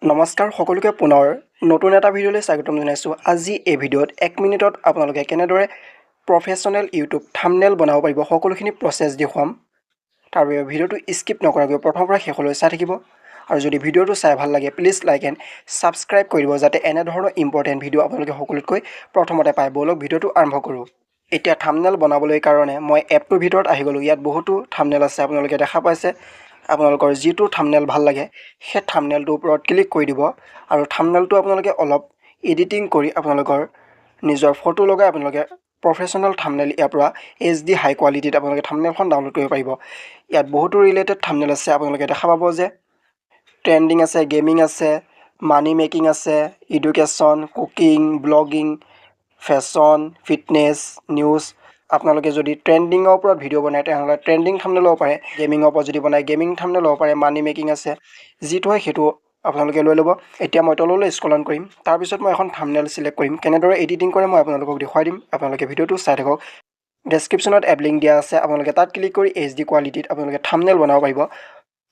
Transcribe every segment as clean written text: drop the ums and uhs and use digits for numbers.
নমস্কাৰ সকলোকে পুনৰ নতুন এটা ভিডিঅ'লৈ স্বাগতম জনাইছোঁ। আজি এই ভিডিঅ'ত 1 মিনিটত আপোনালোকে কেনেদৰে প্ৰফেশ্যনেল ইউটিউব থাম্বনেইল বনাব পাৰিব সকলোখিনি প্ৰচেছ দেখুৱাম। তাৰ বাবে ভিডিঅ'টো স্কিপ নকৰাকৈ প্ৰথমৰ পৰা শেষলৈ চাই থাকিব। আৰু যদি ভিডিঅ'টো চাই ভাল লাগে প্লিজ লাইক এণ্ড ছাবস্ক্ৰাইব কৰি দিব যাতে এনেধৰণৰ ইম্পৰ্টেণ্ট ভিডিঅ' আপোনালোকে সকলোতকৈ প্ৰথমতে পায়। ব'লক ভিডিঅ'টো আৰম্ভ কৰোঁ। এতিয়া থাম্বনেইল বনাবলৈ কাৰণে মই এপটোৰ ভিতৰত আহি গ'লোঁ। ইয়াত বহুতো থাম্বনেইল আছে আপোনালোকে দেখা পাইছে। আপোনালোকৰ যিটো থাম্বনেইল ভাল লাগে সেই থাম্বনেইলটোৰ ওপৰত ক্লিক কৰি দিব আৰু থাম্বনেইলটো আপোনালোকে অলপ এডিটিং কৰি আপোনালোকৰ নিজৰ ফটো লগাই আপোনালোকে প্ৰফেশ্যনেল থাম্বনেইল ইয়াৰ পৰা HD হাই কোৱালিটিত আপোনালোকে থাম্বনেইলখন ডাউনলোড কৰিব পাৰিব। ইয়াত বহুতো ৰিলেটেড থাম্বনেইল আছে। আপোনালোকে দেখা পাব যে ট্ৰেণ্ডিং আছে, গেমিং আছে, মানি মেকিং আছে, education, cooking, blogging, fashion, fitness, news. আপোনালোকে যদি ট্ৰেণ্ডিঙৰ ওপৰত ভিডিঅ' বনায় তেনেহ'লে ট্ৰেণ্ডিং থাম্বনেইল ল'ব পাৰে। গেমিঙৰ ওপৰত যদি বনায় গেমিং থাম্বনেইল ল'ব পাৰে। মানি মেকিং আছে, যিটো হয় সেইটো আপোনালোকে লৈ ল'ব। এতিয়া মই তললৈ স্ক্ৰল অন কৰিম। তাৰপিছত মই এখন থাম্বনেইল ছিলেক্ট কৰিম। কেনেদৰে এডিটিং কৰে মই আপোনালোকক দেখুৱাই দিম। আপোনালোকে ভিডিঅ'টো চাই থাকক। ডেছক্ৰিপশ্যনত এপ লিংক দিয়া আছে। আপোনালোকে তাত ক্লিক কৰি HD কোৱালিটিত আপোনালোকে থাম্বনেইল বনাব পাৰিব।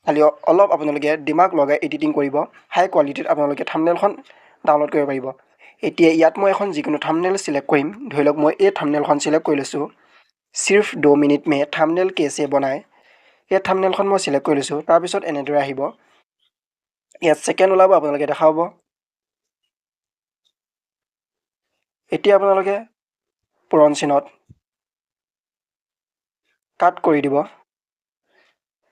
খালি অলপ আপোনালোকে দিমাগ লগাই এডিটিং কৰিব। হাই কোৱালিটিত আপোনালোকে থাম্বনেইলখন ডাউনলোড কৰিব পাৰিব। এতিয়া ইয়াত মই এখন যিকোনো থাম্বনেইল ছিলেক্ট কৰিম। ধৰি লওক মই এই থাম্বনেইলখন ছিলেক্ট কৰি লৈছোঁ। सिर्फ 2 मिनट में थंबनेल कैसे बनाए এই থাম্বনেইলখন মই সিলেক্ট কৰি লৈছোঁ। তাৰপিছত এনেদৰে আহিব। ইয়াত সেকেন্ড ওলাব আপোনালোকে দেখা পাব। এতিয়া আপোনালোকে পুৰণ চিনত কাট কৰি দিব।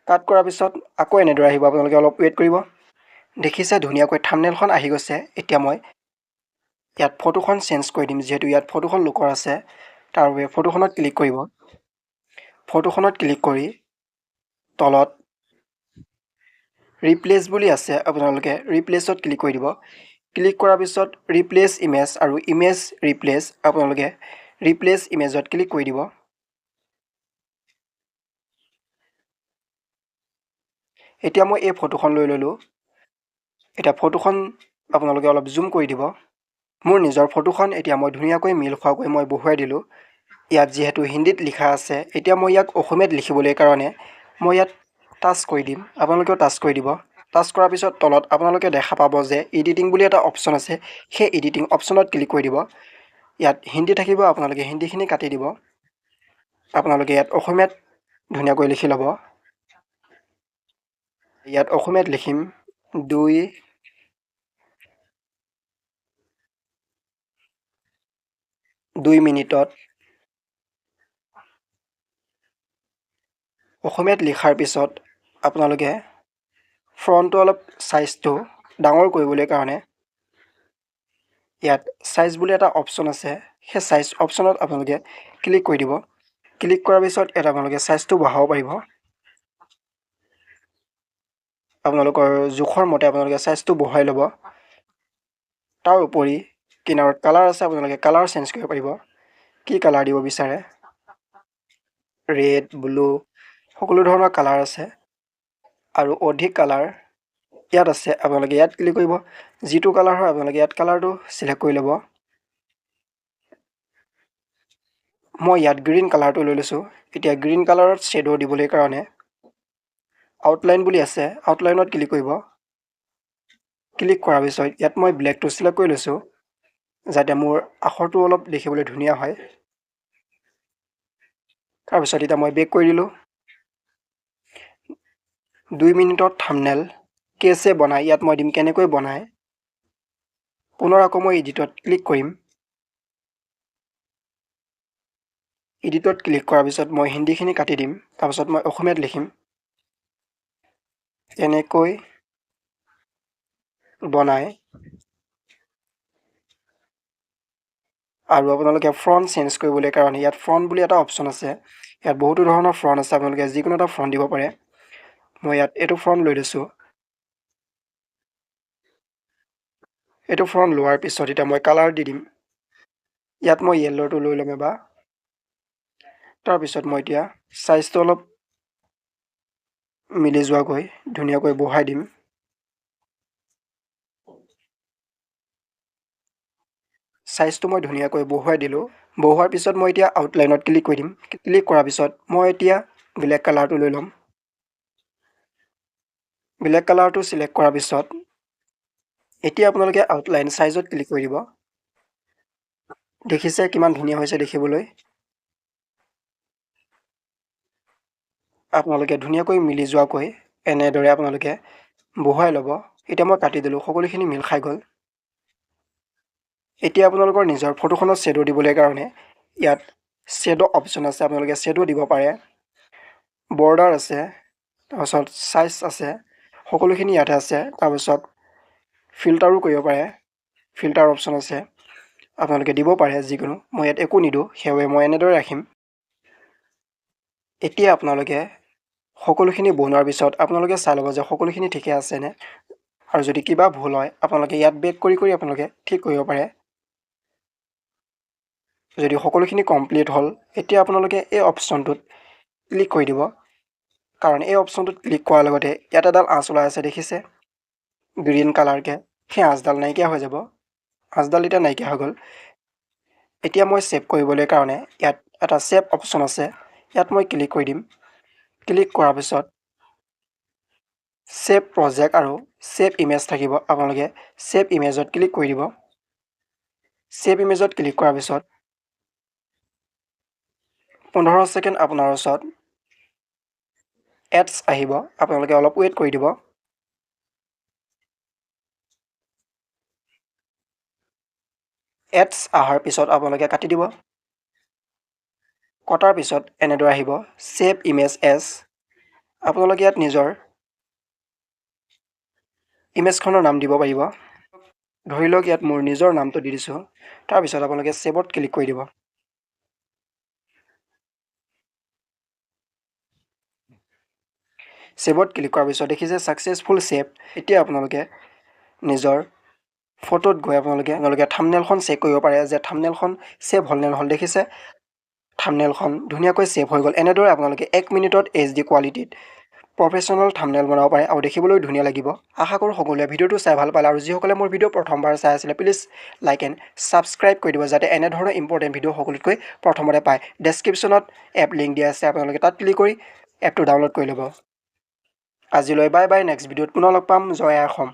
কাট কৰাৰ পিছত আকৌ এনেদৰে আহিব। আপোনালোকে অলপ ৱেইট কৰিব। দেখিছে ধুনীয়াকৈ থাম্বনেইলখন আহি গৈছে। এতিয়া মই ইয়াত ফটোখন চেঞ্জ কৰি দিম যিহেতু ইয়াত ফটোখন লুকৰ আছে। তাৰ বাবে ফটোখনত ক্লিক কৰিব। ফটোখনত ক্লিক কৰি তলত ৰিপ্লেচ বুলি আছে। আপোনালোকে ৰিপ্লেচত ক্লিক কৰি দিব। ক্লিক কৰাৰ পিছত ৰিপ্লেচ ইমেজ আৰু ইমেজ ৰিপ্লেচ আপোনালোকে ৰিপ্লেচ ইমেজত ক্লিক কৰি দিব। এতিয়া মই এই ফটোখন লৈ ল'লোঁ। এতিয়া ফটোখন আপোনালোকে অলপ জুম কৰি দিব। মোৰ নিজৰ ফটোখন এতিয়া মই ধুনীয়াকৈ মিল খোৱাকৈ মই বহুৱাই দিলোঁ। ইয়াত যিহেতু হিন্দীত লিখা আছে, এতিয়া মই ইয়াক অসমীয়াত লিখিবলৈ কাৰণে মই ইয়াত টাচ কৰি দিম। আপোনালোকেও টাচ কৰি দিব। টাচ কৰাৰ পিছত তলত আপোনালোকে দেখা পাব যে এডিটিং বুলি এটা অপশ্যন আছে। সেই এডিটিং অপশ্যনত ক্লিক কৰি দিব। ইয়াত হিন্দী থাকিব, আপোনালোকে হিন্দীখিনি কাটি দিব। আপোনালোকে ইয়াত অসমীয়াত ধুনীয়াকৈ লিখি ল'ব। ইয়াত অসমীয়াত লিখিম 2 মিনিটত। অসমীয়াত লিখাৰ পিছত আপোনালোকে ফ্ৰণ্টটো অলপ সাইজটো ডাঙৰ কৰিবলৈ কাৰণে ইয়াত সাইজ বুলি এটা অপশ্যন আছে। সেই সাইজ অপশ্যনত আপোনালোকে ক্লিক কৰি দিব। ক্লিক কৰাৰ পিছত ইয়াত আপোনালোকে সাইজটো বঢ়াব পাৰিব। আপোনালোকৰ জোখৰ মতে আপোনালোকে সাইজটো বঢ়াই ল'ব। তাৰ উপৰি কিনাৰত কালাৰ আছে। আপোনালোকে কালাৰ চেঞ্জ কৰিব পাৰিব। কি কালাৰ দিব বিচাৰে, ৰেড, ব্লু সকলো ধৰণৰ কালাৰ আছে। আৰু অধিক কালাৰ ইয়াত আছে। আপোনালোকে ইয়াত ক্লিক কৰিব। যিটো কালাৰ হয় আপোনালোকে ইয়াত কালাৰটো সিলেক্ট কৰি ল'ব। মই ইয়াত গ্ৰীণ কালাৰটো লৈ লৈছোঁ। এতিয়া গ্ৰীণ কালাৰত শ্বেডো দিবলৈ কাৰণে আউটলাইন বুলি আছে। আউটলাইনত ক্লিক কৰিব। ক্লিক কৰাৰ পিছত ইয়াত মই ব্লেকটো সিলেক্ট কৰি লৈছোঁ যাতে মোৰ আখৰটো অলপ দেখিবলৈ ধুনীয়া হয়। তাৰপিছত এতিয়া মই বেক কৰি দিলোঁ। 2 মিনিটত থাম্বনেইল কেছে বনাই ইয়াত মই দিম কেনেকৈ বনায়। পুনৰ আকৌ মই এডিটত ক্লিক কৰিম। এডিটত ক্লিক কৰাৰ পিছত মই হিন্দীখিনি কাটি দিম। তাৰপিছত মই অসমীয়াত লিখিম কেনেকৈ বনায়। আৰু আপোনালোকে ফ্ৰণ্ট চেঞ্জ কৰিবলৈ কাৰণে ইয়াত ফ্ৰণ্ট বুলি এটা অপশ্যন আছে। ইয়াত বহুতো ধৰণৰ ফ্ৰণ্ট আছে। আপোনালোকে যিকোনো এটা ফ্ৰণ্ট দিব পাৰে। মই ইয়াত এইটো ফ্ৰণ্ট লৈ লৈছোঁ। এইটো ফ্ৰণ্ট লোৱাৰ পিছত এতিয়া মই কালাৰ দি দিম। ইয়াত মই য়েল্ল'টো লৈ ল'ম এবাৰ। তাৰপিছত মই এতিয়া সাইজটো অলপ মিলি যোৱাকৈ ধুনীয়াকৈ বঢ়াই দিম। সাইজটো মই ধুনীয়াকৈ বহুৱাই দিলোঁ। বহুৱাৰ পিছত মই এতিয়া আউটলাইনত ক্লিক কৰি দিম। ক্লিক কৰাৰ পিছত মই এতিয়া ব্লেক কালাৰটো লৈ ল'ম। ব্লেক কালাৰটো সিলেক্ট কৰাৰ পিছত এতিয়া আপোনালোকে আউটলাইন সাইজত ক্লিক কৰি দিব দেখিছে কিমান ধুনীয়া হৈছে দেখিবলৈ আপোনালোকে ধুনীয়াকৈ মিলি যোৱাকৈ এনেদৰে আপোনালোকে বহুৱাই ল'ব এতিয়া মই কাটি দিলোঁ সকলোখিনি মিল খাই গ'ল এতিয়া আপোনালোকৰ নিজৰ ফটোখনত শ্বেডো দিবলৈ কাৰণে ইয়াত শ্বেডো অপশ্যন আছে আপোনালোকে শ্বেডো দিব পাৰে বৰ্ডাৰ আছে তাৰপিছত সাইজ আছে সকলোখিনি ইয়াতে আছে তাৰপিছত ফিল্টাৰো কৰিব পাৰে ফিল্টাৰ অপশ্যন আছে আপোনালোকে দিব পাৰে যিকোনো মই ইয়াত একো নিদিওঁ সেয়ে মই এনেদৰে ৰাখিম এতিয়া আপোনালোকে সকলোখিনি বনোৱাৰ পিছত আপোনালোকে চাই ল'ব যে সকলোখিনি ঠিকে আছে নে আৰু যদি কিবা ভুল হয় আপোনালোকে ইয়াত বেক কৰি আপোনালোকে ঠিক কৰিব পাৰে যদি সকলোখিনি কমপ্লিট হ'ল এতিয়া আপোনালোকে এই অপশ্যনটোত ক্লিক কৰি দিব কাৰণ এই অপশ্যনটোত ক্লিক কৰাৰ লগতে ইয়াত এডাল আঁচ ওলাই আছে দেখিছে গ্ৰীণ কালাৰকে সেই আঁচডাল নাইকিয়া হৈ যাব আঁচডাল এতিয়া নাইকিয়া হৈ গ'ল এতিয়া মই সেভ কৰিবলৈ কাৰণে ইয়াত এটা সেভ অপশ্যন আছে ইয়াত মই ক্লিক কৰি দিম ক্লিক কৰাৰ পিছত সেভ প্ৰজেক্ট আৰু সেভ ইমেজ থাকিব আপোনালোকে সেভ ইমেজত ক্লিক কৰি দিব সেভ ইমেজত ক্লিক কৰাৰ পিছত 15 সেকেন্ড আপোনাৰ ওচৰত এডছ আহিব আপোনালোকে অলপ ওয়েট কৰি দিব এডছ আহাৰ পিছত আপোনালোকে কাটি দিব কটাৰ পিছত এনেদৰে আহিব সেভ ইমেজ এজ আপোনালোকে ইয়াত নিজৰ ইমেজখনৰ নাম দিব পাৰিব ধৰি লওক ইয়াত মোৰ নিজৰ নামটো দি দিছোঁ তাৰ পিছত আপোনালোকে সেভত ক্লিক কৰি দিব সেভত ক্লিক কৰাৰ পিছত দেখিছে সাকসেসফুল সেভ এতিয়া আপোনালোকে নিজৰ ফটোত গৈ আপোনালোকে থাম্বনেলখন চেক কৰিব পাৰে যে থাম্বনেলখন সেভ হ'ল নে নহ'ল দেখিছে থাম্বনেলখন ধুনীয়াকৈ সেভ হৈ গ'ল এনেদৰে আপোনালোকে 1 মিনিটত HD কোৱালিটিত প্ৰফেশ্যনেল থাম্বনেল বনাব পাৰে আৰু দেখিবলৈ ধুনীয়া লাগিব আশা কৰোঁ সকলোৱে ভিডিঅ'টো চাই ভাল পালে আৰু যিসকলে মোৰ ভিডিঅ' প্ৰথমবাৰ চাই আছিলে প্লিজ লাইক এণ্ড ছাবস্ক্ৰাইব কৰি দিব যাতে এনেধৰণৰ ইম্পৰ্টেণ্ট ভিডিঅ' সকলোতকৈ প্ৰথমতে পায় ডেছক্ৰিপশ্যনত এপ লিংক দিয়া আছে আপোনালোকে তাত ক্লিক কৰি এপটো ডাউনলোড কৰি ল'ব আজিলৈ বাই বাই নেক্সট ভিডিঅ'ত পুনৰ লগ পাম জয় অসম